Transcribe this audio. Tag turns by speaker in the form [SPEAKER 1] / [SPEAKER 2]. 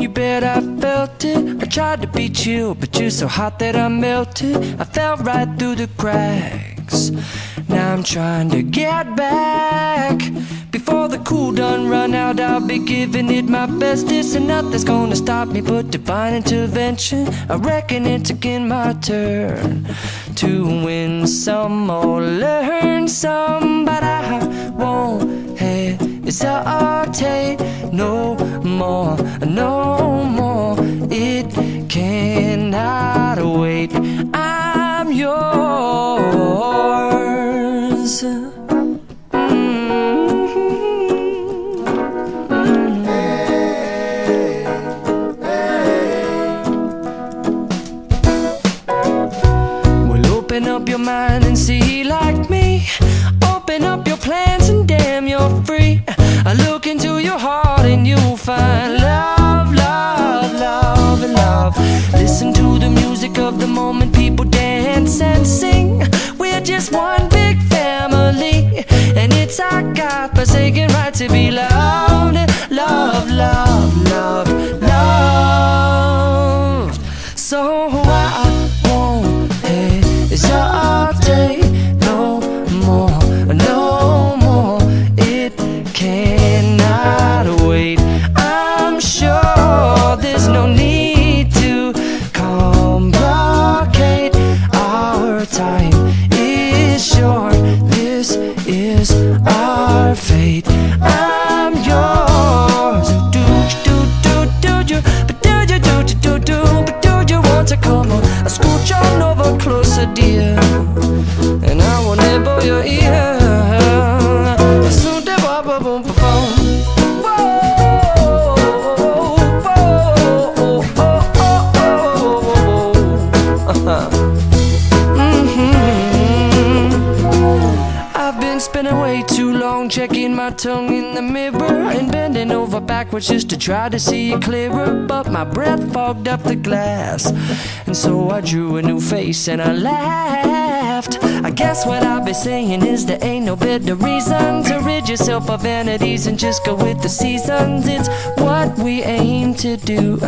[SPEAKER 1] you bet I felt it. I tried to be chill, but you're so hot that I melted. I fell right through the cracks. Now I'm trying to get back. Before the cool done run out, I'll be giving it my bestest, and nothing's gonna stop me but divine intervention. I reckon it's again my turn to win some or learn some, but I won't hesitate no more, no more. It cannot wait. I'm yours. Open up your mind and see like me. Open up your plans and damn, you're free. I look into your heart and you'll find love, love, love, and love. Listen to the music of the moment, people dance and sing. We're just one big family, and it's our God-forsaken right to be loved. Love, love, love, love. So I won't hesitate no more, no more. It cannot wait. I'm sure there's no need to complicate. Our time is short. This is our fate. I'm yours. Do you, but do you, but do you want to come on? I scooch on over closer, dear, and I will nibble your ear. I've been spending way too long checking my tongue in the mirror and bending over backwards just to try to see it clearer, but my breath fogged up the glass, and so I drew a new face and I laughed. I guess what I'll be saying is there ain't no better reason to rid yourself of vanities and just go with the seasons. It's what we aim to do.